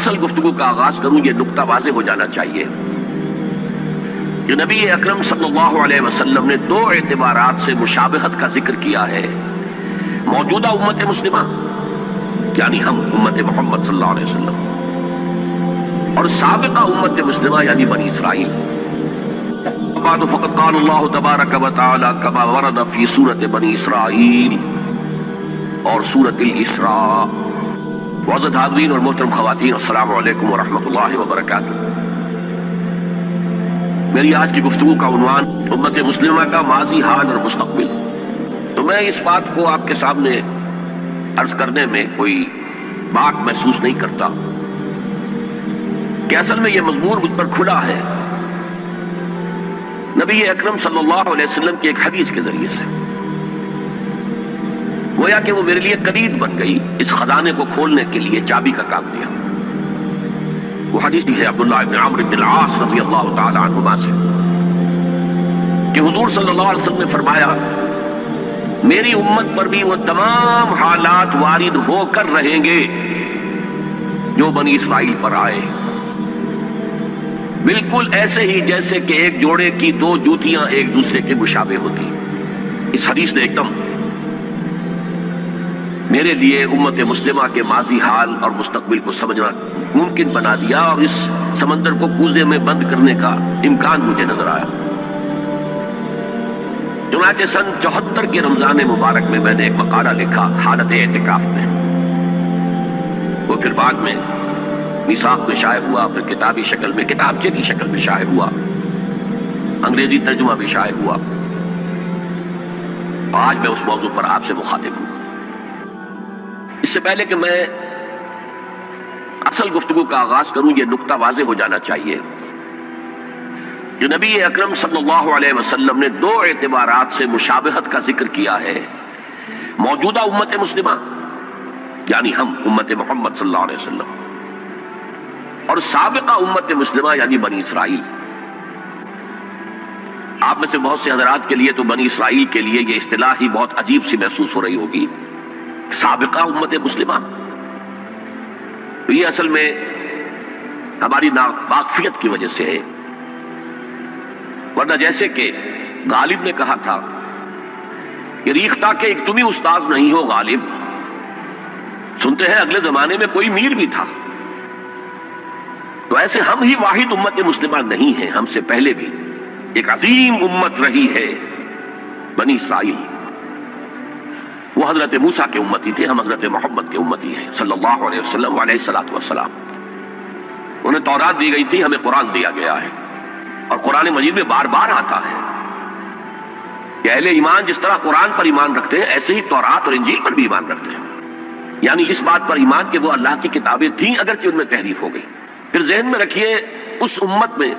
اصل گفتگو کا آغاز کروں یہ نقطہ واضح ہو جانا چاہیے کہ نبی اکرم صلی اللہ علیہ وسلم نے دو اعتبارات سے مشابہت کا ذکر کیا ہے. موجودہ امت مسلمہ یعنی ہم امت محمد صلی اللہ علیہ وسلم اور سابقہ امت مسلمہ یعنی بنی اسرائیل. بعد فقد قال اللہ تبارک و تعالی کما ورد فی سورۃ بنی اسرائیل اور سورۃ الاسراء. معزز حاضرین اور محترم خواتین، السلام علیکم ورحمۃ اللہ وبرکاتہ. میری آج کی گفتگو کا عنوان امت مسلمہ کا ماضی، حال اور مستقبل. تو میں اس بات کو آپ کے سامنے عرض کرنے میں کوئی باک محسوس نہیں کرتا کہ اصل میں یہ مضمون مجھ پر کھلا ہے نبی اکرم صلی اللہ علیہ وسلم کی ایک حدیث کے ذریعے سے. گویا کہ وہ میرے لیے کلید بن گئی، اس خزانے کو کھولنے کے لیے چابی کا کام دیا. وہ حدیث ہے عبداللہ ابن عمرو بن العاص رضی اللہ تعالی عنہما سے کہ حضور صلی اللہ علیہ وسلم نے فرمایا میری امت پر بھی وہ تمام حالات وارد ہو کر رہیں گے جو بنی اسرائیل پر آئے، بالکل ایسے ہی جیسے کہ ایک جوڑے کی دو جوتیاں ایک دوسرے کے مشابہ ہوتی. اس حدیث نے ایک دم میرے لیے امت مسلمہ کے ماضی، حال اور مستقبل کو سمجھنا ممکن بنا دیا اور اس سمندر کو کوزے میں بند کرنے کا امکان مجھے نظر آیا. چنانچہ سن 74 کے رمضان مبارک میں میں نے ایک مقالہ لکھا حالت اعتکاف میں. وہ پھر بعد میں میثاق میں شائع ہوا، پھر کتابی شکل میں، کتابچے کی شکل میں شائع ہوا، انگریزی ترجمہ بھی شائع ہوا. آج میں اس موضوع پر آپ سے مخاطب ہوں. اس سے پہلے کہ میں اصل گفتگو کا آغاز کروں یہ نقطہ واضح ہو جانا چاہیے کہ نبی اکرم صلی اللہ علیہ وسلم نے دو اعتبارات سے مشابہت کا ذکر کیا ہے. موجودہ امت مسلمہ یعنی ہم امت محمد صلی اللہ علیہ وسلم اور سابقہ امت مسلمہ یعنی بنی اسرائیل. آپ میں سے بہت سے حضرات کے لیے تو بنی اسرائیل کے لیے یہ اصطلاح ہی بہت عجیب سی محسوس ہو رہی ہوگی. سابقہ امت مسلمہ یہ اصل میں ہماری ناواقفیت کی وجہ سے ہے، ورنہ جیسے کہ غالب نے کہا تھا کہ ریختہ کے ایک تم ہی استاذ نہیں ہو غالب. سنتے ہیں اگلے زمانے میں کوئی میر بھی تھا. تو ایسے ہم ہی واحد امت مسلمہ نہیں ہیں، ہم سے پہلے بھی ایک عظیم امت رہی ہے بنی اسرائیل. وہ حضرت موسیٰ کے امتی تھے، ہم حضرت محمد کے امتی ہیں صلی اللہ علیہ وسلم علیہ الصلوۃ والسلام. انہیں تورات دی گئی تھی، ہمیں قرآن دیا گیا ہے اور قرآن مجید میں بار بار آتا ہے کہ اہل ایمان جس طرح قرآن پر ایمان رکھتے ہیں ایسے ہی تورات اور انجیل پر بھی ایمان رکھتے ہیں. یعنی اس بات پر ایمان کہ وہ اللہ کی کتابیں تھیں اگرچہ ان میں تحریف ہو گئی. پھر ذہن میں رکھیے اس امت میں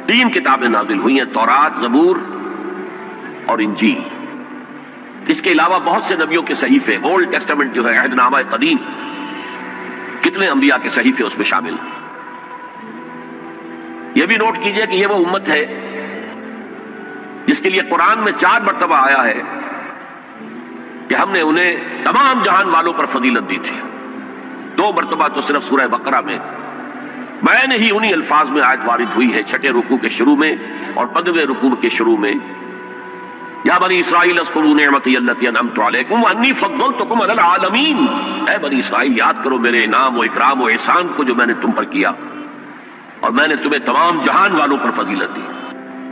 3 کتابیں نازل ہوئی ہیں، تورات، زبور اور انجیل. اس کے علاوہ بہت سے نبیوں کے صحیفے، اولڈ ٹیسٹمنٹ جو ہے عہد نامہ قدیم، کتنے انبیاء کے صحیفے اس میں شامل. یہ بھی نوٹ کیجئے کہ یہ وہ امت ہے جس کے لیے قرآن میں 4 مرتبہ آیا ہے کہ ہم نے انہیں تمام جہان والوں پر فضیلت دی تھی. 2 مرتبہ تو صرف سورہ بقرہ میں نے ہی انہی الفاظ میں آیت وارد ہوئی ہے، 6 رکوع کے شروع میں اور 15ویں رکوع کے شروع میں. یا بنی اسرائیل اذکروا نعمتی التی انعمت علیکم وانی فضلتکم علی العالمین. اے بنی اسرائیل یاد کرو میرے انعام و اکرام و احسان کو جو میں نے تم پر کیا اور میں نے تمہیں تمام جہان والوں پر فضیلت دی.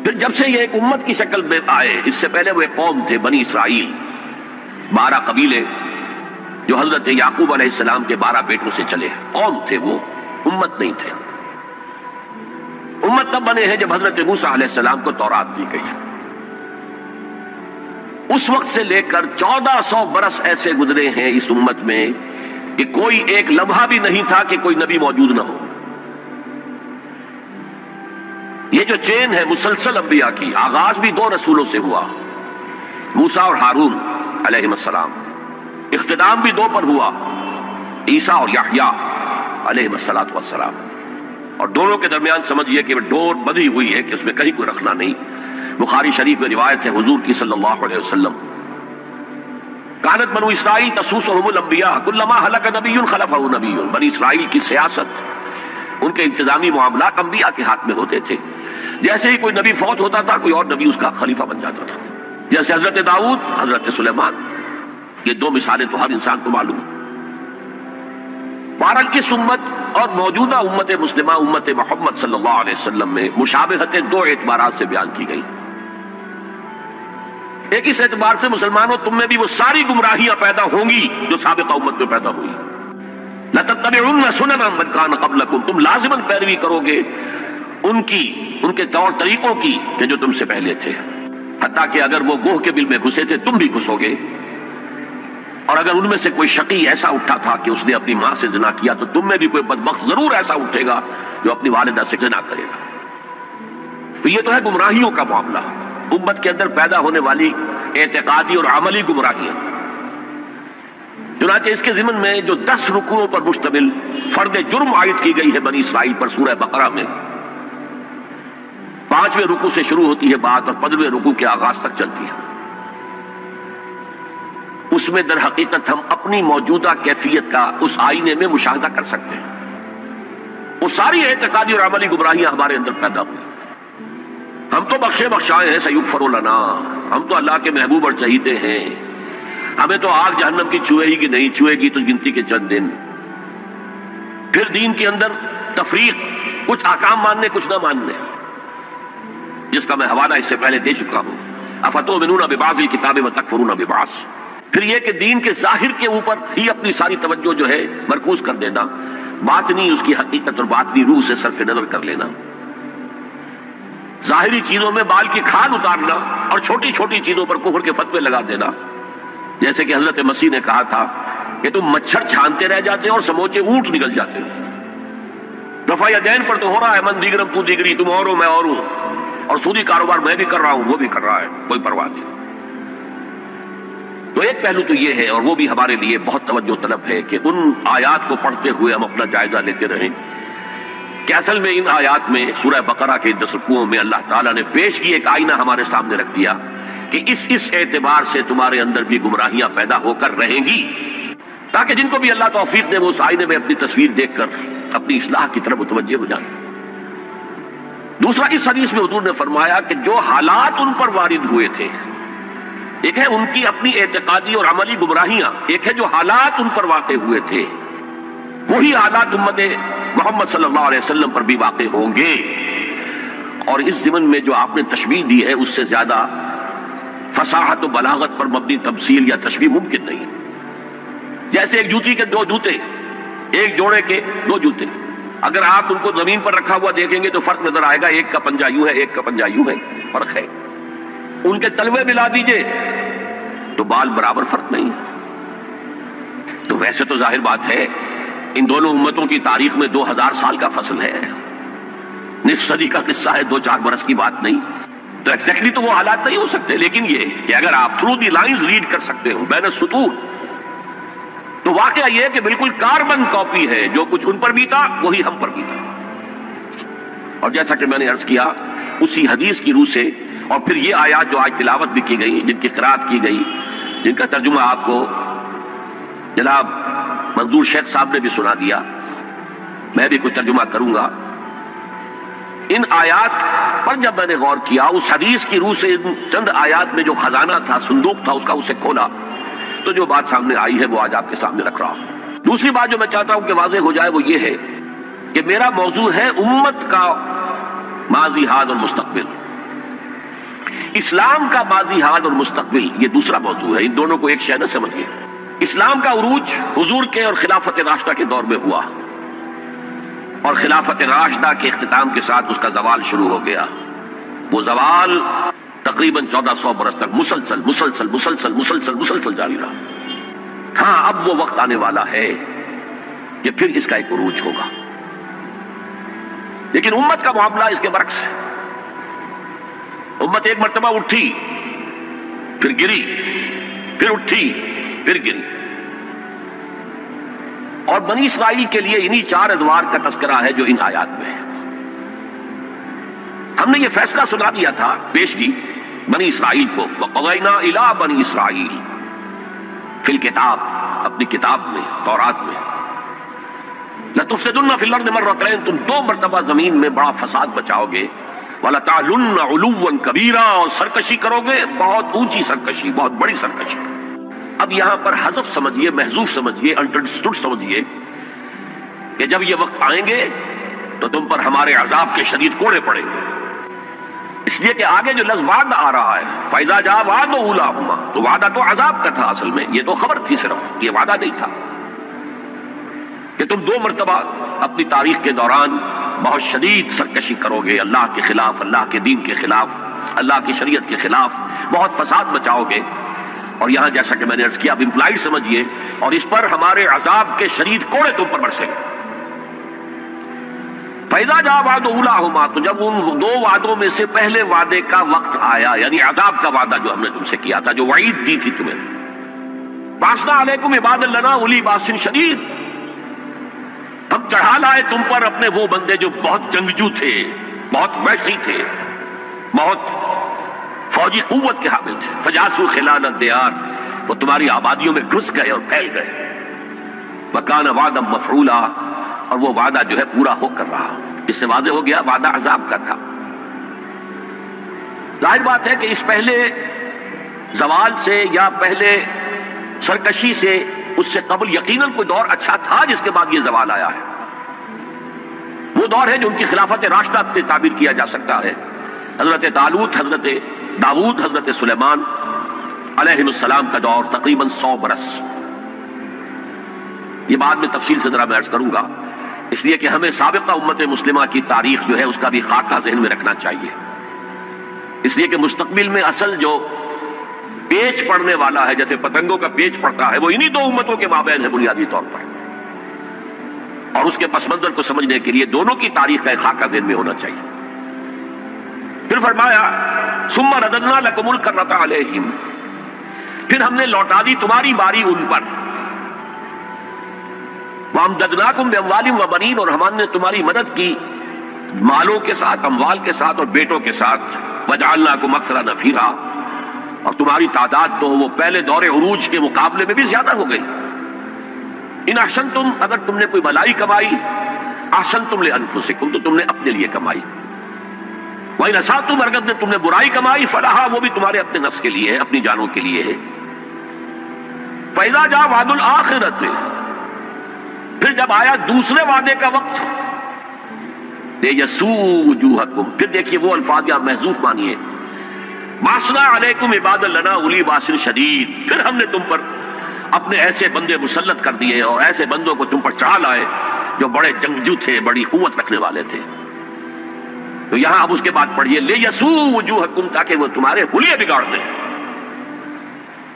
پھر جب سے یہ ایک امت کی شکل میں آئے، اس سے پہلے وہ ایک قوم تھے بنی اسرائیل، 12 قبیلے جو حضرت یعقوب علیہ السلام کے 12 بیٹوں سے چلے. قوم تھے وہ، امت نہیں تھے. امت تب بنے ہیں جب حضرت موسیٰ علیہ السلام کو تورات دی گئی. اس وقت سے لے کر 1400 برس ایسے گزرے ہیں اس امت میں کہ کوئی ایک لمحہ بھی نہیں تھا کہ کوئی نبی موجود نہ ہو. یہ جو چین ہے مسلسل انبیاء کی، آغاز بھی 2 رسولوں سے ہوا، موسیٰ اور ہارون علیہ السلام. اختتام بھی 2 پر ہوا، عیسیٰ اور یحییٰ علیہ السلام. اور دونوں کے درمیان سمجھیے کہ ڈور بندھی ہوئی ہے کہ اس میں کہیں کوئی رکھنا نہیں. بخاری شریف میں روایت ہے حضور کی صلی اللہ علیہ وسلم کانت بنو اسرائیل تسوسهم الانبیاء کلما ہلک نبی خلفہ نبی. بنی اسرائیل کی سیاست، ان کے انتظامی معاملات انبیاء کے ہاتھ میں ہوتے تھے. جیسے ہی کوئی نبی فوت ہوتا تھا کوئی اور نبی اس کا خلیفہ بن جاتا تھا. جیسے حضرت داؤد، حضرت سلیمان، یہ دو مثالیں تو ہر انسان کو معلوم. بہرحال اس امت اور موجودہ امت مسلمہ امت محمد صلی اللہ علیہ وسلم میں مشابہتیں دو اعتبارات سے بیان کی گئی. ایک اس اعتبار سے مسلمانوں تم میں بھی وہ ساری گمراہیاں پیدا ہوں گی جو سابقہ امت میں پیدا ہوئی. لَتَتَّبِعُنَّ سُنَنَ مَنْ كَانَ قَبْلَكُمْ، تم لازماً پیروی کرو گے ان کے طور طریقوں کی کہ جو تم سے پہلے تھے. حتیٰ کہ اگر وہ گوہ کے بل میں گھسے تھے تم بھی گھسو گے، اور اگر ان میں سے کوئی شقی ایسا اٹھا تھا کہ اس نے اپنی ماں سے زنا کیا تو تم میں بھی کوئی بدبخت ضرور ایسا اٹھے گا جو اپنی والدہ سے زنا کرے گا. تو یہ تو ہے گمراہیوں کا معاملہ، امت کے اندر پیدا ہونے والی اعتقادی اور عملی گمراہیاں. چنانچہ اس کے ضمن میں جو 10 رکوعوں پر مشتمل فرد جرم عائد کی گئی ہے بنی اسرائیل پر سورہ بقرہ میں، 5ویں رکوع سے شروع ہوتی ہے بات اور 15ویں رکوع کے آغاز تک چلتی ہے. اس میں در حقیقت ہم اپنی موجودہ کیفیت کا اس آئینے میں مشاہدہ کر سکتے ہیں. وہ ساری اعتقادی اور عملی گمراہیاں ہمارے اندر پیدا ہوئی. ہم تو بخشے بخشائے ہیں، سیغفر لنا، ہم تو اللہ کے محبوب اور چہیتے ہیں، ہمیں تو آگ جہنم کی چھوئے ہی کہ نہیں چھوئے گی تو گنتی کے چند دن. پھر دین کے اندر تفریق، کچھ احکام ماننے کچھ نہ ماننے، جس کا میں حوالہ اس سے پہلے دے چکا ہوں. افتؤمنون ببعض الکتاب وتکفرون ببعض. پھر یہ کہ دین کے ظاہر کے اوپر ہی اپنی ساری توجہ جو ہے مرکوز کر دینا، باطنی اس کی حقیقت اور باطنی روح سے صرف نظر کر لینا. ظاہری چیزوں میں بال کی کھال اتارنا اور چھوٹی چھوٹی چیزوں پر کفر کے فتوے لگا دینا. جیسے کہ حضرت مسیح نے کہا تھا کہ تم مچھر چھانتے رہ جاتے اور سموچے اونٹ نکل جاتے ہو. رفع یدین پر تو ہو رہا ہے من دیگرم تو دیگری، تم اور ہو میں اور ہوں، اور سودی کاروبار میں بھی کر رہا ہوں وہ بھی کر رہا ہے، کوئی پرواہ نہیں. تو ایک پہلو تو یہ ہے، اور وہ بھی ہمارے لیے بہت توجہ طلب ہے کہ ان آیات کو پڑھتے ہوئے ہم اپنا جائزہ لیتے رہیں کہ اصل میں ان آیات میں سورہ بقرہ کے 10 رکوعوں میں اللہ تعالیٰ نے پیش کی ایک آئینہ ہمارے سامنے رکھ دیا کہ اس اعتبار سے تمہارے اندر بھی گمراہیاں پیدا ہو کر رہیں گی، تاکہ جن کو بھی اللہ توفیق دے وہ اس آئینے میں اپنی تصویر دیکھ کر اپنی اصلاح کی طرف متوجہ ہو جائیں. دوسرا، اس حدیث میں حضور نے فرمایا کہ جو حالات ان پر وارد ہوئے تھے، ایک ہے ان کی اپنی اعتقادی اور عملی گمراہیاں، ایک ہے جو حالات ان پر واقع ہوئے تھے، وہی حالات امت محمد صلی اللہ علیہ وسلم پر بھی واقع ہوں گے. اور اس ضمن میں جو آپ نے تشبیہ دی ہے اس سے زیادہ فصاحت و بلاغت پر مبنی تمثیل یا تشبیہ ممکن نہیں. جیسے ایک جوتی کے 2 جوتے، ایک جوڑے کے 2 جوتے، اگر آپ ان کو زمین پر رکھا ہوا دیکھیں گے تو فرق نظر آئے گا، ایک کا پنجہ یوں ہے ایک کا پنجہ یوں ہے، فرق ہے. ان کے تلوے ملا دیجئے تو بال برابر فرق نہیں. تو ویسے تو ظاہر بات ہے ان دونوں امتوں کی تاریخ میں 2000 سال کا فصل ہے، نصف صدی کا قصہ ہے، 2-4 برس کی بات نہیں. تو ایگزیکٹلی تو وہ حالات نہیں ہو سکتے، لیکن یہ کہ اگر آپ تھرو دی لائنز ریڈ کر سکتے ہو بین السطور، تو واقعہ یہ ہے کہ بالکل کاربن کاپی ہے، جو کچھ ان پر بیتا وہی ہم پر بیتا. اور جیسا کہ میں نے عرض کیا اسی حدیث کی روح سے، اور پھر یہ آیات جو آج تلاوت بھی کی گئی، جن کی قرات کی گئی، جن کا ترجمہ آپ کو جناب منظور شیخ صاحب نے بھی سنا دیا، میں بھی کوئی ترجمہ کروں گا. ان آیات پر جب میں نے غور کیا، اس حدیث کی روح سے ان چند آیات میں جو خزانہ تھا، صندوق تھا، اس کا اسے کھولا، تو جو بات سامنے آئی ہے وہ آج آپ کے سامنے رکھ رہا ہوں. دوسری بات جو میں چاہتا ہوں کہ واضح ہو جائے وہ یہ ہے کہ میرا موضوع ہے امت کا ماضی، حال اور مستقبل. اسلام کا ماضی، حال اور مستقبل یہ دوسرا موضوع ہے. ان دونوں کو ایک شے نہ سمجھیے. اسلام کا عروج حضور کے اور خلافت راشدہ کے دور میں ہوا، اور خلافت راشدہ کے اختتام کے ساتھ اس کا زوال شروع ہو گیا. وہ زوال تقریباً 1400 برس تک مسلسل مسلسل مسلسل مسلسل مسلسل جاری رہا. ہاں اب وہ وقت آنے والا ہے کہ پھر اس کا ایک عروج ہوگا. لیکن امت کا معاملہ اس کے برعکس ہے. امت ایک مرتبہ اٹھی، پھر گری، پھر اٹھی، پھر گری. اور بنی اسرائیل کے لیے انہی 4 ادوار کا تذکرہ ہے جو ان آیات میں ہے. ہم نے یہ فیصلہ سنا دیا تھا، پیش کی بنی اسرائیل کو، وَقَضَيْنَا إِلَىٰ بَنِي إِسْرَائِيلَ فی الکتاب، اپنی کتاب میں، تورات میں، لَتُفْسِدُنَّ فِي الْأَرْضِ مَرَّتَيْنِ، تم 2 مرتبہ زمین میں بڑا فساد بچاؤ گے، وَلَتَعْلُنَّ عُلُوًّا كَبِيرًا، اور سرکشی کرو گے، بہت اونچی سرکشی، بہت بڑی سرکشی۔ اب یہاں پر حذف سمجھیے، محذوف سمجھیے، انڈرسٹوڈ سمجھیے کہ جب یہ وقت آئیں گے تو تم پر ہمارے عذاب کے شدید کوڑے پڑیں گے، اس لیے کہ آگے جو لفظ وعد آ رہا ہے فَإِذَا جَاءَ وَعْدُ أُولَاهُمَا، تو وعدہ تو عذاب کا تھا اصل میں، یہ تو خبر تھی صرف، یہ وعدہ نہیں تھا کہ تم 2 مرتبہ اپنی تاریخ کے دوران بہت شدید سرکشی کرو گے، اللہ کے خلاف، اللہ کے دین کے خلاف، اللہ کی شریعت کے خلاف بہت فساد بچاؤ گے۔ اور یہاں جیسا کہ میں نے عرض کیا، اب امپلائڈ سمجھیے، اور اس پر ہمارے عذاب کے شدید کوڑے تم پر برسیں گے۔ فَإِذَا جَاءَ وَعْدُ أُولَاهُمَا، تو جب ان 2 وعدوں میں سے پہلے وعدے کا وقت آیا، یعنی عذاب کا وعدہ جو ہم نے تم سے کیا تھا، جو وعید دی تھی تمہیں، بَعَثْنَا عَلَيْكُمْ عِبَادًا لَنَا أُولِي بَأْسٍ شَدِيدٍ، ہم چڑھا لائے تم پر اپنے وہ بندے جو بہت جنگجو تھے، بہت وحشی تھے، بہت فوجی قوت کے حامل تھے، فجاسوا خلال الدیار، وہ تمہاری آبادیوں میں گھس گئے اور پھیل گئے، وکان وعدا مفعولا، اور وہ وعدہ جو ہے پورا ہو کر رہا۔ اس سے واضح ہو گیا وعدہ عذاب کا تھا۔ ظاہر بات ہے کہ اس پہلے زوال سے یا پہلے سرکشی سے، اس سے قبل یقیناً کوئی دور اچھا تھا جس کے بعد یہ زوال آیا ہے۔ وہ دور ہے جو ان کی خلافت راشدہ سے تعبیر کیا جا سکتا ہے، حضرت طالوت، حضرت داؤد، حضرت سلیمان علیہ السلام کا دور، تقریباً 100 برس۔ یہ بعد میں تفصیل سے ذرا میں عرض کروں گا، اس لیے کہ ہمیں سابقہ امت مسلمہ کی تاریخ جو ہے اس کا بھی خاکہ ذہن میں رکھنا چاہیے، اس لیے کہ مستقبل میں اصل جو پیچ پڑنے والا ہے، جیسے پتنگوں کا پیچ پڑتا ہے، وہ انہی 2 امتوں کے مابین ہے بنیادی طور پر، اور اس کے پس منظر کو سمجھنے کے لیے دونوں کی تاریخ کا ایک خاکہ ذہن میں ہونا چاہیے۔ پھر فرمایا ثم رددنا لکم الکرۃ علیہم، پھر ہم نے لوٹا دی تمہاری باری ان پر، وامددناکم باموال وبنین، اور ہم نے تمہاری مدد کی مالوں کے ساتھ، اموال کے ساتھ اور بیٹوں کے ساتھ، وجعلناکم اکثر نفیرا، اور تمہاری تعداد تو وہ پہلے دور عروج کے مقابلے میں بھی زیادہ ہو گئی۔ ان احسنتم، اگر تم نے کوئی بھلائی کمائی، احسنتم لانفسکم، تو تم نے اپنے لیے کمائی، وَإِنْ أَسَأْتُمْ، اگر تم نے برائی کمائی، فَلَهَا، وہ بھی تمہارے اپنے نفس کے لیے ہے، اپنی جانوں کے لیے ہے۔ فَإِذَا جَاءَ وَعْدُ الْآخِرَةِ، پھر جب آیا دوسرے وعدے کا وقت، لِيَسُوءُ وُجُوهَكُمْ، پھر دیکھیے وہ الفاظ یہاں محذوف مانیے، بَعَثْنَا عَلَيْكُمْ عِبَادًا لَنَا أُولِي بَأْسٍ شَدِيدٍ، پھر ہم نے تم پر اپنے ایسے بندے مسلط کر دیے، اور ایسے بندوں کو تم پر چڑھا لائے جو بڑے جنگجو تھے، بڑی قوت رکھنے والے تھے۔ تو یہاں اب اس کے بعد پڑھیے لِيَسُوءُ وُجُوهَكُمْ، تاکہ وہ تمہارے حلیے بگاڑ دیں،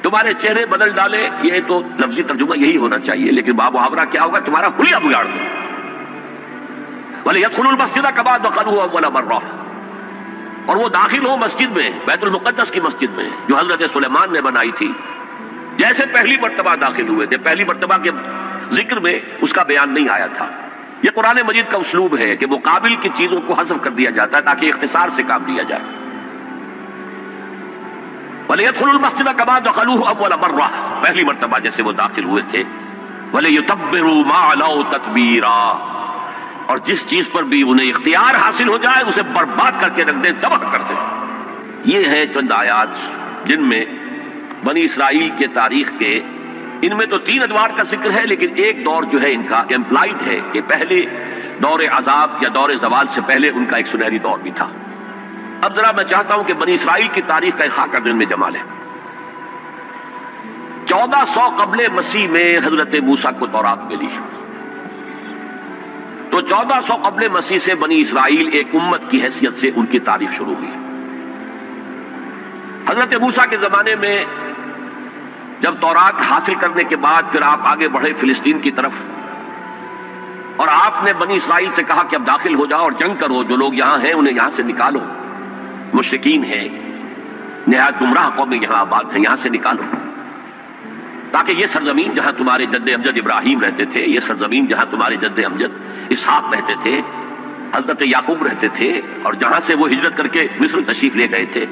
تمہارے چہرے بدل ڈالے۔ یہ تو لفظی ترجمہ یہی ہونا چاہیے، لیکن باب محاورہ کیا ہوگا؟ تمہارا حلیہ بگاڑ دیں۔ وَلِيَدْخُلُوا الْمَسْجِدَ كَمَا دَخَلُوهُ أَوَّلَ مَرَّةٍ، اور وہ داخل ہو مسجد میں، بیت المقدس کی مسجد میں جو حضرت سلیمان نے بنائی تھی، جیسے پہلی مرتبہ داخل ہوئے تھے۔ پہلی مرتبہ کے ذکر میں اس کا بیان نہیں آیا تھا۔ یہ قرآن مجید کا اسلوب ہے کہ مقابل کی چیزوں کو حذف کر دیا جاتا ہے تاکہ اختصار سے کام لیا جائے۔ وَلِيَدْخُلُوا الْمَسْجِدَ كَمَا دَخَلُوهُ أَوَّلَ مَرَّةٍ، پہلی مرتبہ جیسے وہ داخل ہوئے تھے۔ وَلِيُتَبِّرُوا مَا عَلَوْا تَتْبِيرًا، اور جس چیز پر بھی انہیں اختیار حاصل ہو جائے اسے برباد کر کے رکھ دیں، تباہ کر دیں۔ یہ ہے چند آیات جن میں بنی اسرائیل کے تاریخ کے، ان میں تو 3 ادوار کا ذکر ہے، لیکن ایک دور جو ہے ان کا امپلائڈ ہے کہ پہلے دور عذاب یا دور زوال سے پہلے ان کا ایک سنہری دور بھی تھا۔ اب ذرا میں چاہتا ہوں کہ بنی اسرائیل کی تاریخ کا ایک خاکہ ذہن میں جما لیں۔ 1400 قبل مسیح میں حضرت موسیٰ کو تورات ملی، تو 1400 قبل مسیح سے بنی اسرائیل ایک امت کی حیثیت سے ان کی تاریخ شروع ہوئی۔ حضرت موسیٰ کے زمانے میں جب تورات حاصل کرنے کے بعد پھر آپ آگے بڑھے فلسطین کی طرف، اور آپ نے بنی اسرائیل سے کہا کہ اب داخل ہو جاؤ اور جنگ کرو، جو لوگ یہاں ہیں انہیں یہاں سے نکالو، مشرکین ہیں، نہایت گمراہ قومیں یہاں آباد ہیں، یہاں سے نکالو، تاکہ یہ سرزمین جہاں تمہارے جد امجد ابراہیم رہتے تھے، یہ سرزمین جہاں تمہارے جد امجد اسحاق رہتے تھے، حضرت یعقوب رہتے تھے، اور جہاں سے وہ ہجرت کر کے مصر تشریف لے گئے تھے،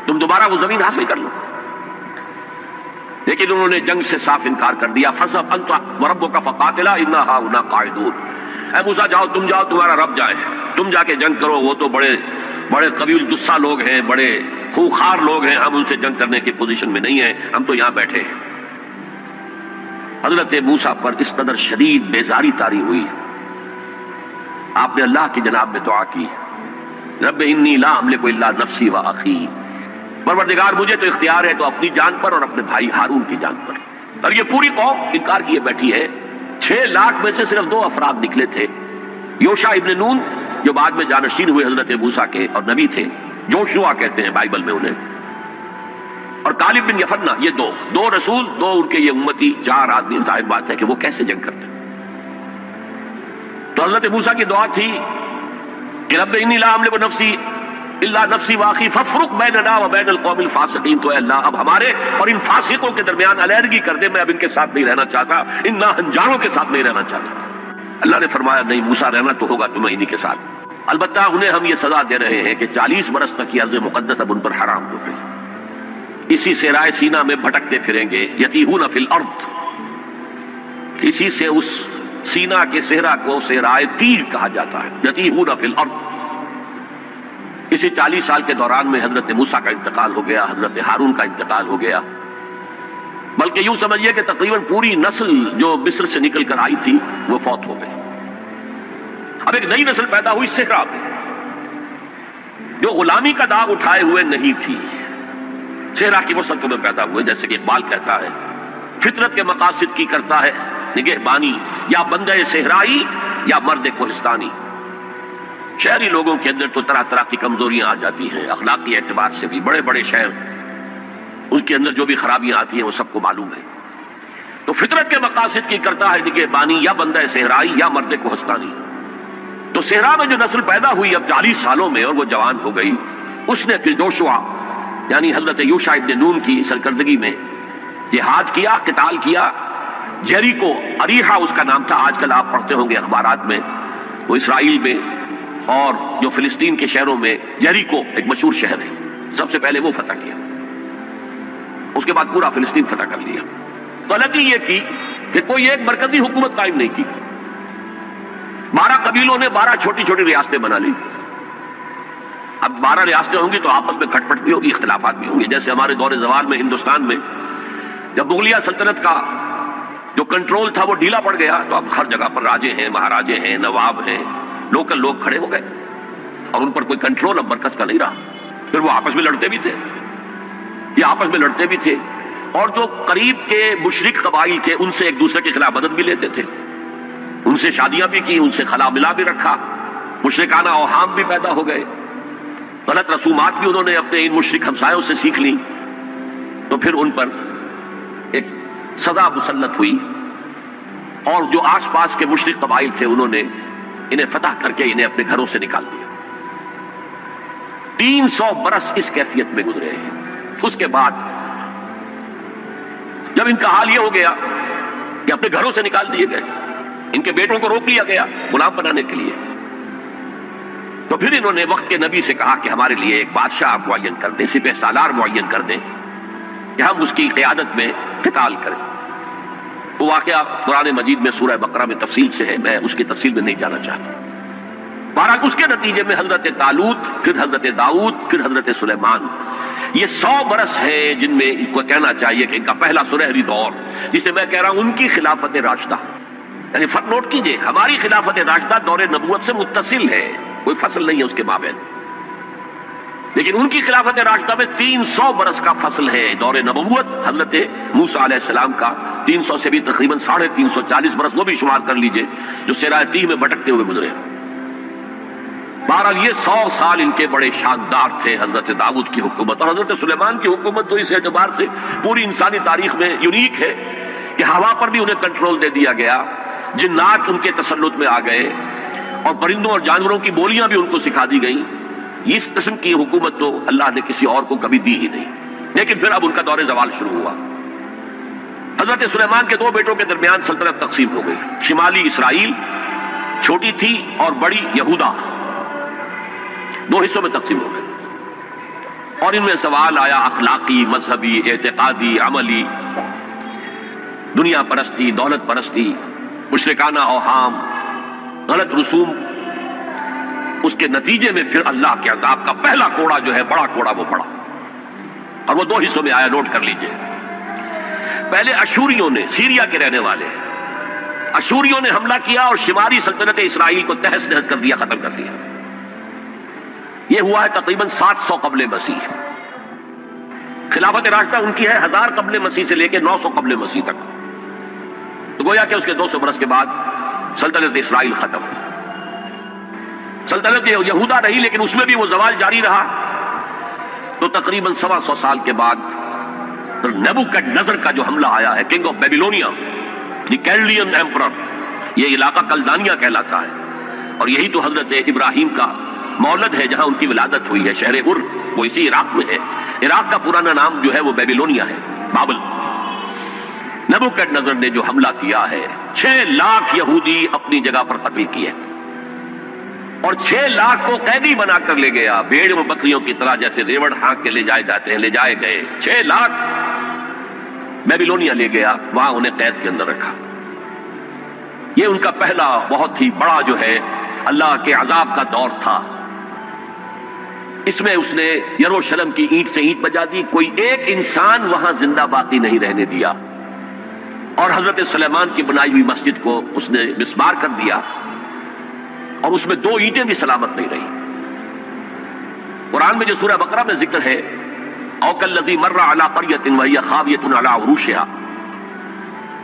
تم دوبارہ وہ زمین حاصل کر لو۔ لیکن انہوں نے جنگ سے صاف انکار کر دیا. فَاذْهَبْ أَنْتَ وَرَبُّكَ فَقَاتِلَا إِنَّا هَاهُنَا قَاعِدُونَ. اے موسیٰ جاؤ، تم جاؤ، تمہارا رب جائے، تم جا کے جنگ کرو، وہ تو بڑے بڑے قوی الجثہ لوگ ہیں، بڑے خوخار لوگ ہیں، ہم ان سے جنگ کرنے کی پوزیشن میں نہیں ہیں، ہم تو یہاں بیٹھے ہیں. حضرت موسیٰ پر اس قدر شدید بیزاری طاری ہوئی، آپ نے اللہ کی جناب میں دعا کی، رب انی لا املک الا نفسی و اخی، پروردگار مجھے تو اختیار ہے تو اپنی جان پر اور اپنے بھائی ہارون کی جان پر. اور یہ پوری قوم انکار کیے بیٹھی ہے. 6 لاکھ میں سے صرف 2 افراد نکلے تھے، یوشع ابن نون جو بعد میں جانشین ہوئے حضرت موسیٰ کے اور نبی تھے، جوشوا کہتے ہیں بائبل میں انہیں، اور کالب بن یفنہ، یہ دو رسول، 2 ان کے یہ امتی، 4 آدمی. ظاہر بات ہے کہ وہ کیسے جنگ کرتے. تو حضرت موسیٰ کی دعا تھی کہ رب انی لا املک نفسی الا نفسی واخی فافرق بیننا و بین القوم الفاسقین. تو اے اللہ اب ہمارے اور ان فاسقوں کے درمیان علیحدگی کر دے، میں اب ان کے ساتھ نہیں رہنا چاہتا، ان ناہنجاروں کے ساتھ نہیں رہنا چاہتا. اللہ نے فرمایا نہیں موسیٰ، رہنا تو ہوگا تمہیں انہی کے ساتھ. البتہ انہیں ہم یہ سزا دے رہے ہیں کہ 40 برس تک یہ ارض مقدس اب ان پر حرام ہو گئی، اسی صحرائے سینا میں بھٹکتے پھریں گے. یتیہون فی الارض، اسی سے اس سینا کے صحرا کو صحرائے تیر کہا جاتا ہے، یتیہون فی الارض. اسی 40 سال کے دوران میں حضرت موسیٰ کا انتقال ہو گیا، حضرت ہارون کا انتقال ہو گیا، بلکہ یوں سمجھیے کہ تقریباً پوری نسل جو مصر سے نکل کر آئی تھی وہ فوت ہو گئی. اب ایک نئی نسل پیدا ہوئی صحرا میں، جو غلامی کا داغ اٹھائے ہوئے نہیں تھی. صحرا کی وسعتوں میں پیدا ہوئے، جیسے کہ اقبال کہتا ہے فطرت کے مقاصد کی کرتا ہے نگہبانی، یا بندہ صحرائی یا مرد کوہستانی. شہری لوگوں کے اندر تو طرح طرح کی کمزوریاں آ جاتی ہیں، اخلاقی اعتبار سے بھی بڑے بڑے شہر، ان کے اندر جو بھی خرابیاں آتی ہیں وہ سب کو معلوم ہے. تو فطرت کے مقاصد کی کرتا ہے نگہبانی، یا بندہ صحرائی یا مرد کوہستانی. تو صحرا میں جو نسل پیدا ہوئی اب 40 سالوں میں اور وہ جوان ہو گئی، اس نے پھر جوشوا یعنی حضرت یوشع ابن نون کی سرکردگی میں جہاد کیا، قتال کیا. جیریکو، اریحا اس کا نام تھا، آج کل آپ پڑھتے ہوں گے اخبارات میں، وہ اسرائیل میں اور جو فلسطین کے شہروں میں جیریکو ایک مشہور شہر ہے، سب سے پہلے وہ فتح کیا، اس کے بعد پورا فلسطین فتح کر لیا. غلطی یہ کی کہ کوئی ایک مرکزی حکومت قائم نہیں کی، 12 قبیلوں نے 12 چھوٹی چھوٹی ریاستیں بنا لی. اب 12 ریاستیں ہوں گی تو آپس میں کھٹ پٹ بھی ہوگی، اختلافات بھی ہوں گے. جیسے ہمارے دور زوال میں ہندوستان میں جب مغلیہ سلطنت کا جو کنٹرول تھا وہ ڈھیلا پڑ گیا، تو اب ہر جگہ پر راجے ہیں، مہاراجے ہیں، نواب ہیں، لوکل لوگ کھڑے ہو گئے اور ان پر کوئی کنٹرول اب مرکز کا نہیں رہا. پھر وہ آپس میں لڑتے بھی تھے، یہ آپس میں لڑتے بھی تھے، اور جو قریب کے مشرک قبائل تھے ان سے ایک دوسرے کے خلاف مدد بھی لیتے تھے، ان سے شادیاں بھی کی، ان سے خلا ملا بھی رکھا، مشرکانہ اوہام بھی پیدا ہو گئے، غلط رسومات بھی انہوں نے اپنے ان مشرک ہمسایوں سے سیکھ لی. تو پھر ان پر ایک سزا مسلط ہوئی، اور جو آس پاس کے مشرک قبائل تھے انہوں نے انہیں فتح کر کے انہیں اپنے گھروں سے نکال دیا. 300 برس اس کیفیت میں گزرے ہیں. اس کے بعد جب ان کا حال یہ ہو گیا کہ اپنے گھروں سے نکال دیے گئے، ان کے بیٹوں کو روک لیا گیا غلام بنانے کے لیے، تو پھر انہوں نے وقت کے نبی سے کہا کہ ہمارے لیے ایک بادشاہ آپ معین کر دیں، سپہ سالار معین کر دیں کہ ہم اس کی قیادت میں قتال کریں. وہ واقعہ قرآن مجید میں سورہ بقرہ میں تفصیل سے ہے، میں اس کی تفصیل میں نہیں جانا چاہتا. بہرحال اس کے نتیجے میں حضرت طالوت، پھر حضرت داؤد، پھر حضرت سلیمان، یہ 100 برس ہیں جن میں ان کو کہنا چاہیے کہ ان کا پہلا سنہری دور، جسے میں کہہ رہا ہوں ان کی خلافت راشدہ. یعنی فرق نوٹ کیجئے، ہماری خلافت راشدہ دور نبوت سے متصل ہے، کوئی فصل نہیں ہے اس کے مابین، لیکن ان کی خلافت راشدہ میں 300 برس کا فصل ہے. دور نبوت حضرت موسیٰ علیہ السلام کا 300 سے بھی تقریباً 350 برس، وہ بھی شمار کر لیجئے جو صحرائے تیہ میں بھٹکتے ہوئے گزرے. بہرحال یہ 100 سال ان کے بڑے شاندار تھے. حضرت داؤد کی حکومت اور حضرت سلیمان کی حکومت تو اس اعتبار سے پوری انسانی تاریخ میں یونیک ہے کہ ہوا پر بھی انہیں کنٹرول دے دیا گیا، جنات ان کے تسلط میں آ گئے، اور پرندوں اور جانوروں کی بولیاں بھی ان کو سکھا دی گئیں. اس قسم کی حکومت تو اللہ نے کسی اور کو کبھی دی ہی نہیں. لیکن پھر اب ان کا دور زوال شروع ہوا. حضرت سلیمان کے 2 بیٹوں کے درمیان سلطنت تقسیم ہو گئی. شمالی اسرائیل چھوٹی تھی اور بڑی یہودا، 2 حصوں میں تقسیم ہو گئی. اور ان میں سوال آیا اخلاقی، مذہبی، اعتقادی، عملی. دنیا پرستی، دولت پرستی، مشرکانہ اوہام، غلط رسوم، اس کے نتیجے میں پھر اللہ کے عذاب کا پہلا کوڑا جو ہے، بڑا کوڑا، وہ پڑا، اور وہ 2 حصوں میں آیا، نوٹ کر لیجئے۔ پہلے اشوریوں نے، سیریا کے رہنے والے اشوریوں نے حملہ کیا اور شمالی سلطنت اسرائیل کو تہس نہس کر دیا، ختم کر دیا۔ یہ ہوا ہے تقریباً 700 قبل مسیح۔ خلافت راشدہ ان کی ہے 1000 قبل مسیح سے لے کے 900 قبل مسیح تک، تو گویا کہ اس کے 200 برس کے بعد سلطنت اسرائیل ختم۔ سلطنت یہودا رہی، لیکن اس میں بھی وہ زوال جاری رہا، تو تقریباً 125 سال کے بعد نیبوکڈنیزر کا جو حملہ آیا ہے، king of Babylonia, the Chaldean emperor, یہ علاقہ کلدانیہ کہلاتا ہے، اور یہی تو حضرت ابراہیم کا مولد ہے، جہاں ان کی ولادت ہوئی ہے، شہر ار، وہ اسی عراق میں ہے۔ عراق کا پرانا نام جو ہے وہ بیبیلونیا ہے، بابل۔ نیبوکڈنیزر نے جو حملہ کیا ہے، 6 لاکھ یہودی اپنی جگہ پر قتل کیے، اور 6 لاکھ کو قیدی بنا کر لے گیا، بھیڑ و بکریوں کی طرح، جیسے ریوڑ ہانک کے لے جائے جاتے ہیں، لے جائے گئے 6 لاکھ بیبیلونیا لے گیا، وہاں انہیں قید کے اندر رکھا۔ یہ ان کا پہلا بہت ہی بڑا جو ہے اللہ کے عذاب کا دور تھا۔ اس میں اس نے یروشلم کی اینٹ سے اینٹ بجا دی، کوئی ایک انسان وہاں زندہ باقی نہیں رہنے دیا، اور حضرت سلیمان کی بنائی ہوئی مسجد کو اس نے مسمار کر دیا، اور اس میں 2 اینٹیں بھی سلامت نہیں رہی۔ قرآن میں جو سورہ بقرہ میں ذکر ہے، او کالذی مر علی قریۃ وہی خاویۃ علی عروشها،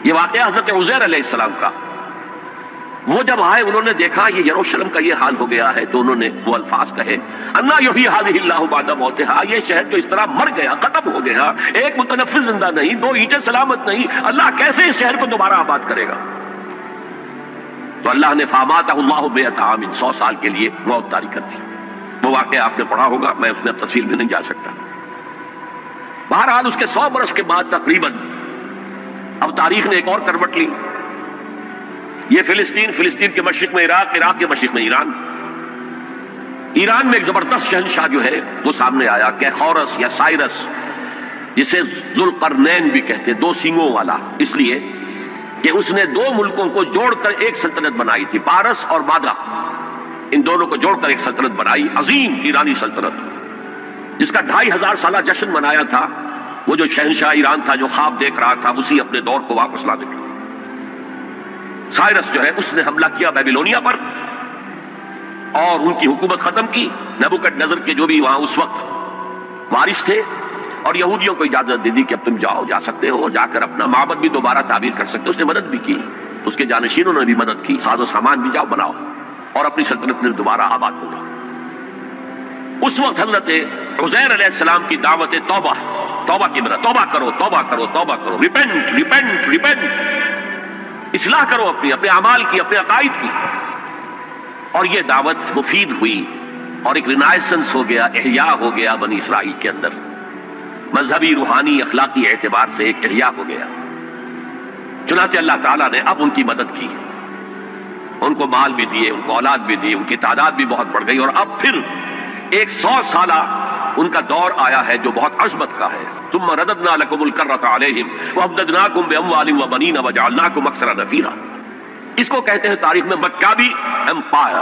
یہ واقعہ حضرت عزیر علیہ السلام کا۔ وہ جب آئے، انہوں نے دیکھا یہ یروشلم کا یہ حال ہو گیا ہے، تو انہوں نے وہ الفاظ کہے، انا یحیی ھذہ اللہ بعد موتھا، یہ شہر جو اس طرح مر گیا، ختم ہو گیا، ایک متنفس زندہ نہیں، 2 اینٹیں سلامت نہیں، اللہ کیسے اس شہر کو دوبارہ آباد کرے گا؟ تو اللہ نے فاماتہ اللہ 100 عام، 100 سال کے لیے موت طاری کر دی۔ وہ واقعہ آپ نے پڑھا ہوگا، میں اس میں تفصیل میں نہیں جا سکتا۔ بہرحال اس کے 100 برس کے بعد تقریباً اب تاریخ نے ایک اور کروٹ لی۔ یہ فلسطین کے مشرق میں عراق، عراق کے مشرق میں ایران۔ ایران میں ایک زبردست شہنشاہ جو ہے وہ سامنے آیا، کیخورس یا سائرس، جسے ذوالقرنین بھی کہتے، 2 سینگوں والا، اس لیے کہ اس نے 2 ملکوں کو جوڑ کر ایک سلطنت بنائی تھی، پارس اور مادہ، ان دونوں کو جوڑ کر ایک سلطنت بنائی، عظیم ایرانی سلطنت، جس کا 2500 سالہ جشن منایا تھا وہ جو شہنشاہ ایران تھا، جو خواب دیکھ رہا تھا اسی اپنے دور کو واپس لانے کا۔ سائرس جو ہے اس نے حملہ کیا بیبیلونیا پر اور ان کی حکومت ختم کی۔ نیبوکڈنیزر کے جو بھی وہاں اس وقت وارث تھے، اور یہودیوں کو اجازت دے دی کہ اب تم جاؤ، جا سکتے ہو، جا کر اپنا معبد بھی دوبارہ تعمیر کر سکتے ہو۔ اس نے مدد بھی کی، اس کے جانشینوں نے بھی مدد کی، ساز و سامان بھی جاؤ بناؤ، اور اپنی سلطنت میں دوبارہ آباد ہوگا۔ اس وقت حضرت عزیر علیہ السلام کی دعوت توبہ، توبہ کی برا، توبہ کرو، توبہ کرو، توبہ کرو، ریپینٹ ریپینٹ ریپینٹ، اصلاح کرو اپنے اعمال کی، اپنے عقائد کی۔ اور یہ دعوت مفید ہوئی، اور ایک رینائسنس ہو گیا، احیاء ہو گیا بنی اسرائیل کے اندر، مذہبی، روحانی، اخلاقی اعتبار سے ایک احیاء ہو گیا۔ چنانچہ اللہ تعالیٰ نے اب ان کی مدد کی، ان کو مال بھی دیے، ان کو اولاد بھی دی، ان کی تعداد بھی بہت بڑھ گئی، اور اب پھر ایک 100 سالہ ان کا دور آیا ہے جو بہت عظمت کا ہے۔ ثم رددنا لكم الكرة عليهم وامددناكم باموال وبنين وجعلناكم اكثر نفيرا۔ اس کو کہتے ہیں تاریخ میں مکابی امپائر۔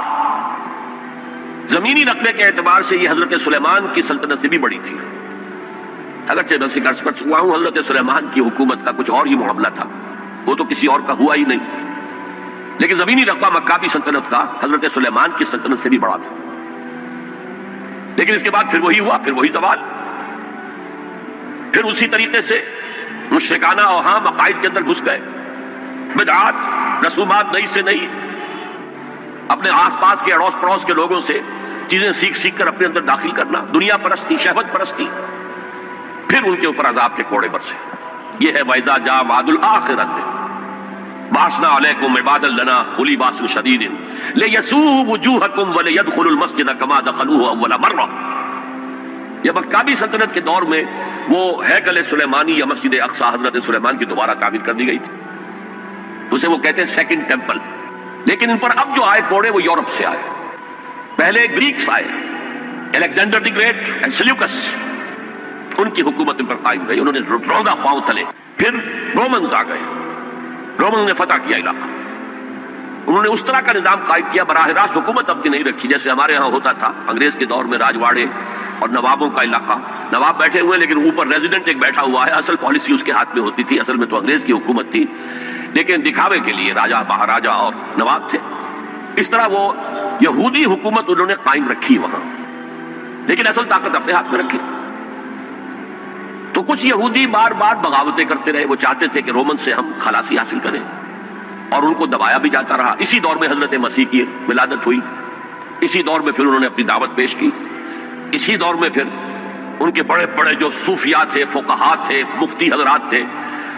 زمینی رقبے کے اعتبار سے یہ حضرت سلیمان کی سلطنت سے بھی بڑی تھی، اگرچہ میں ذکر کر چکا ہوں حضرت سلیمان کی حکومت کا کچھ اور ہی معاملہ تھا، وہ تو کسی اور کا ہوا ہی نہیں، لیکن زمینی رقبہ مکابی سلطنت کا حضرت سلیمان کی سلطنت سے بھی بڑا تھا۔ لیکن اس کے بعد پھر وہی ہوا، پھر وہی زوال، پھر اسی طریقے سے مشرکانہ اوہام عقائد کے اندر گھس گئے، بدعات، رسومات نئی سے نئی، اپنے آس پاس کے اڑوس پڑوس کے لوگوں سے چیزیں سیکھ سیکھ کر اپنے اندر داخل کرنا، دنیا پرستی، شہوت پرستی، پھر ان کے اوپر عذاب کے کوڑے برسے۔ یہ ہے وَإِذَا جَاءَ وَعْدُ الْآخِرَةِ بَعَثْنَا عَلَيْكُمْ عِبَادًا لَنَا أُولِي بَأْسٍ شَدِيدٍ لِيَسُوءُوا وُجُوهَكُمْ وَلِيَدْخُلُوا الْمَسْجِدَ كَمَا دَخَلُوهُ أَوَّلَ مَرَّةٍ۔ یہ مکابی سلطنت کے دور میں وہ ہیکل سلیمانی یا مسجد اقصی حضرت سلیمان کی دوبارہ تعمیر کر دی گئی تھی، اسے وہ کہتے ہیں سیکنڈ ٹیمپل۔ لیکن ان پر اب جو آئے کوڑے وہ یورپ سے آئے۔ پہلے گریکس آئے، Alexander the great and Seleucus, ان کی حکومت ان پر قائم رہی، انہوں نے روندا پاؤں تلے۔ پھر رومنز آ گئے، رومن نے فتح کیا علاقہ. انہوں نے اس طرح کا نظام قائم کیا، براہ راست حکومت اپنی نہیں رکھی جیسے ہمارے ہاں ہوتا تھا انگریز کے دور میں، راجواڑے اور نوابوں کا علاقہ. نواب بیٹھے ہوئے لیکن اوپر ریزیڈنٹ ایک بیٹھا ہوا ہے، اصل پالیسی اس کے ہاتھ میں ہوتی تھی. اصل میں تو انگریز کی حکومت تھی لیکن دکھاوے کے لیے راجا مہاراجا اور نواب تھے. اس طرح وہ یہودی حکومت انہوں نے قائم رکھی وہاں، لیکن اصل طاقت اپنے ہاتھ میں رکھی. تو کچھ یہودی بار بار بغاوتیں کرتے رہے، وہ چاہتے تھے کہ رومن سے ہم خلاصی حاصل کریں، اور ان کو دبایا بھی جاتا رہا. اسی دور میں حضرت مسیح کی ولادت ہوئی، اسی دور میں پھر انہوں نے اپنی دعوت پیش کی، اسی دور میں پھر ان کے بڑے بڑے جو صوفیاء تھے، فقہاء تھے، مفتی حضرات تھے،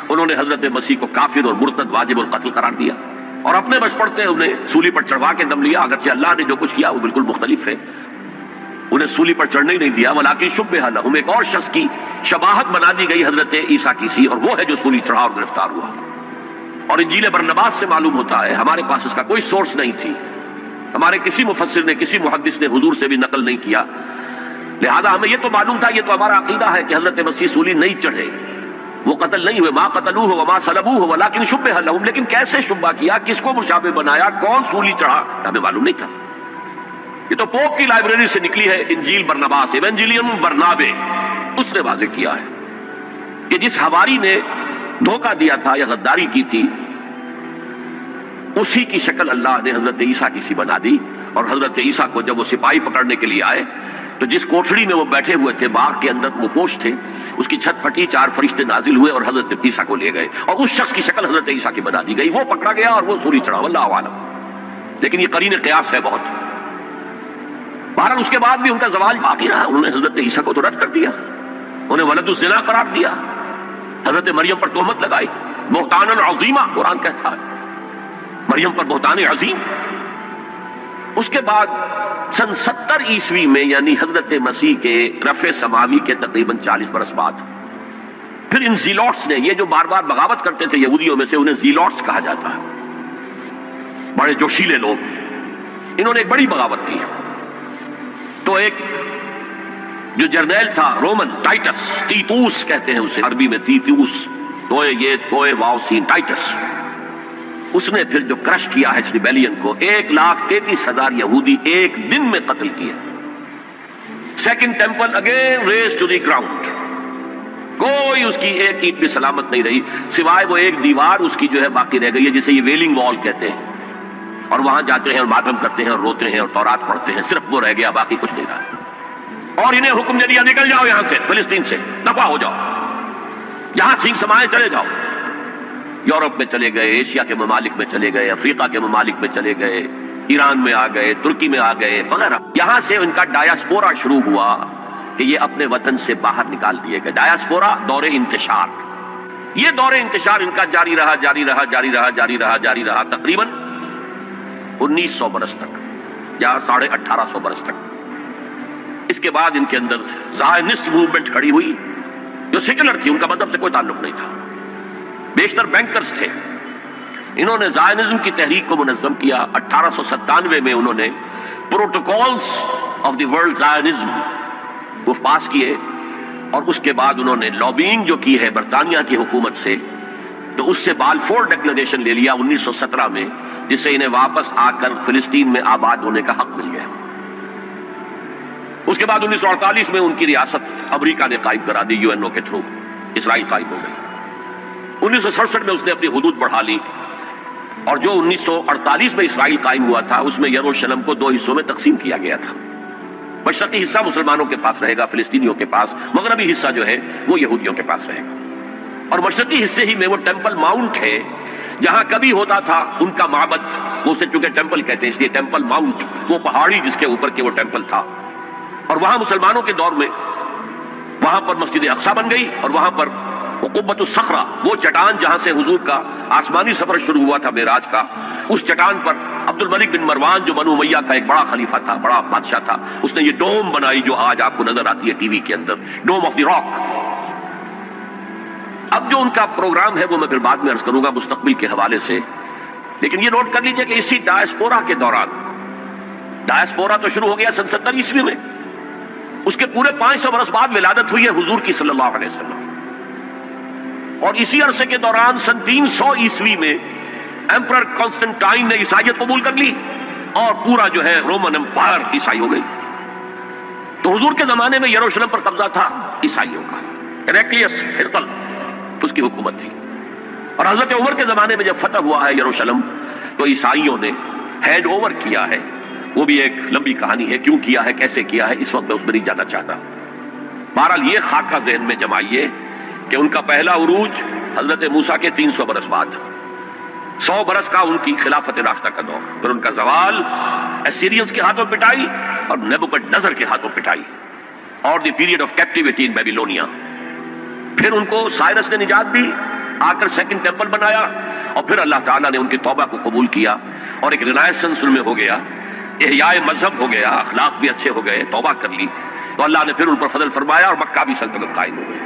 انہوں نے حضرت مسیح کو کافر اور مرتد واجب القتل قرار دیا، اور اپنے بس پڑتے انہیں سولی پر چڑھوا کے دم لیا. اگرچہ اللہ نے جو کچھ کیا وہ بالکل مختلف ہے، انہیں سولی پر چڑھنے ہی نہیں دیا. ولیکن شبہ لہم، ایک اور شخص کی شباہت بنا دی گئی حضرت عیسیٰ کی سی، اور وہ ہے جو سولی چڑھا اور گرفتار ہوا. اور انجیل برنباس سے معلوم ہوتا ہے، ہمارے پاس اس کا کوئی سورس نہیں تھی، ہمارے کسی مفسر نے، کسی محدث نے حضور سے بھی نقل نہیں کیا، لہذا ہمیں یہ تو معلوم تھا، یہ تو ہمارا عقیدہ ہے کہ حضرت مسیح سولی نہیں چڑھے، وہ قتل نہیں ہوئے. ما قتلوہ وما صلبوہ ولکن شبہ لہم، لیکن کیسے شبہ کیا، کس کو مشابہ بنایا، کون سولی چڑھا، ہمیں معلوم نہیں تھا. یہ تو پوپ کی لائبریری سے نکلی ہے انجیل برنباس، ایونجیلیم برنابے، اس نے واضح کیا ہے کہ جس حواری نے دھوکہ دیا تھا یا غداری کی تھی، اسی کی شکل اللہ نے حضرت عیسیٰ کی سی بنا دی. اور حضرت عیسیٰ کو جب وہ سپاہی پکڑنے کے لیے آئے تو جس کوٹھڑی میں وہ بیٹھے ہوئے تھے، باغ کے اندر وہ پوش تھے، اس کی چھت پھٹی، 4 فرشتے نازل ہوئے اور حضرت عیسیٰ کو لے گئے، اور اس شخص کی شکل حضرت عیسیٰ کی بنا دی گئی. وہ پکڑا گیا اور وہ سولی چڑھا، واللہ اعلم. لیکن یہ قرین قیاس ہے بہت. بہرحال اس کے بعد بھی ان کا زواج باقی رہا، انہوں نے حضرت عیسیٰ کو تو رد کر دیا، انہیں ولد الزنا قرار دیا، حضرت مریم پر تہمت لگائی، بہتان عظیمہ قرآن کہتا ہے، مریم پر بہتان عظیم. اس کے بعد سن 70 عیسوی میں، یعنی حضرت مسیح کے رفع سماوی کے تقریباً 40 برس بعد، پھر ان زیلوٹس نے، یہ جو بار بار بغاوت کرتے تھے یہودیوں میں سے، انہیں زیلوٹس کہا جاتا ہے، بڑے جوشیلے لوگ، انہوں نے ایک بڑی بغاوت کی. تو ایک جو جرنیل تھا رومن، ٹائٹس، تیتوس کہتے ہیں اسے عربی میں، تیتوس، توئے واو سین، ٹائٹس، اس نے پھر جو کرش کیا ہے اس ریبیلین کو، 1,33,000 یہودی ایک دن میں قتل کیا. Second temple again raze to the ground, کوئی اس کی ایک اینٹ بھی سلامت نہیں رہی، سوائے وہ ایک دیوار اس کی جو ہے باقی رہ گئی ہے، جسے یہ ویلنگ وال کہتے ہیں، اور وہاں جاتے ہیں اور ماتم کرتے ہیں اور روتے ہیں اور تورات پڑھتے ہیں، صرف وہ رہ گیا، باقی کچھ نہیں رہا. اور انہیں حکم دے دیا نکل جاؤ یہاں سے، فلسطین سے دفع ہو جاؤ، یہاں سینگ سمائے چلے جاؤ. یورپ میں چلے گئے، ایشیا کے ممالک میں چلے گئے، افریقہ کے ممالک میں چلے گئے، ایران میں آ گئے، ترکی میں آ گئے وغیرہ. یہاں سے ان کا ڈایاسپورا شروع ہوا کہ یہ اپنے وطن سے باہر نکال دیے گئے. ڈایاسپورا، دور انتشار. یہ دور انتشار ان کا جاری رہا تقریباً 1900 برس تک یا 1850 برس تک. اس کے بعد ان کے اندر زائنسٹ موومنٹ کھڑی ہوئی جو سیکولر تھی، ان کا مذہب سے کوئی تعلق نہیں تھا، بیشتر بینکرز تھے. انہوں نے زائنزم کی تحریک کو منظم کیا. 1897 میں انہوں نے protocols of the world Zionism وہ پاس کیے، اور اس کے بعد انہوں نے لابینگ جو کی ہے برطانیہ کی حکومت سے، تو اس سے بالفور ڈکلریشن لے لیا 1917 میں، جس سے انہیں واپس آ کر فلسطین میں آباد ہونے کا حق مل گیا. اس کے بعد 1948 میں ان کی ریاست امریکہ نے قائم کرا دی، UNO کے تھرو اسرائیل قائم ہو گئی. 1967 میں اس نے اپنی حدود بڑھا لی، اور جو 1948 میں اسرائیل قائم ہوا تھا اس میں یروشلم کو 2 حصوں میں تقسیم کیا گیا تھا. مشرقی حصہ مسلمانوں کے پاس رہے گا، فلسطینیوں کے پاس، مغربی حصہ جو ہے وہ یہودیوں کے پاس رہے گا. اور مشرقی حصے ہی میں وہ ٹیمپل ماؤنٹ ہے جہاں کبھی ہوتا تھا ان کا معبد، وہ اسے چونکہ ٹیمپل کہتے ہیں اس لیے ٹیمپل ماؤنٹ، وہ پہاڑی جس کے اوپر کے وہ ٹیمپل تھا. اور وہاں مسلمانوں کے دور میں وہاں پر مسجد اقصی بن گئی، اور وہاں پر قبۃ الصخرہ، وہ چٹان جہاں سے حضور کا آسمانی سفر شروع ہوا تھا معراج کا، اس چٹان پر عبد الملک بن مروان جو بنو امیہ کا ایک بڑا خلیفہ تھا، بڑا بادشاہ تھا، اس نے یہ ڈوم بنائی جو آج آپ کو نظر آتی ہے ٹی وی کے اندر، ڈوم آف دی راک. اب جو ان کا پروگرام ہے وہ میں پھر بعد میں عرض کروں گا مستقبل کے حوالے سے، لیکن یہ نوٹ کر لیجئے کہ اسی ڈایاسپورا کے دوران، ڈایاسپورا تو شروع ہو گیا سن 70 عیسوی میں، اس کے پورے 500 برس بعد ولادت ہوئی ہے حضور کی صلی اللہ علیہ وسلم. اور اسی عرصے کے دوران سن 300 عیسوی میں ایمپرر کانسٹنٹائن نے عیسائیت قبول کر لی اور پورا جو ہے رومن امپائر عیسائی ہو گئی. تو حضور کے زمانے میں یروشلم پر قبضہ تھا عیسائیوں کا. ہیراکلیس ہرقل اس کی حکومت تھی. اور حضرت عمر کے زمانے میں جب فتح ہوا ہے یروشلم تو عیسائیوں نے ہینڈ اوور کیا ہے. وہ بھی ایک لمبی کہانی ہے، کیوں کیا ہے، کیسے کیا ہے، اس وقت میں اس میں نہیں جانا چاہتا. بہرحال یہ خاکہ ذہن میں جمائیے کہ ان کا پہلا عروج حضرت موسیٰ کے 300 برس بعد، 100 برس کا ان کی خلافت راشدہ کا دور، پھر ان کا زوال اسیرینز کے ہاتھوں پٹائی اور نیبوکڈ نظر کے ہاتھوں پٹائی، اور the period of captivity in Babylonia. پھر ان کو سائرس نے نجات دی، آ کر سیکنڈ ٹیمپل بنایا، اور پھر اللہ تعالیٰ نے ان کی توبہ کو قبول کیا اور ایک رینائسنس ان میں ہو گیا، احیاء مذہب ہو گیا، اخلاق بھی اچھے ہو گئے، توبہ کر لی، تو اللہ نے پھر ان پر فضل فرمایا اور مکہ بھی سلطنت قائم ہو گئی.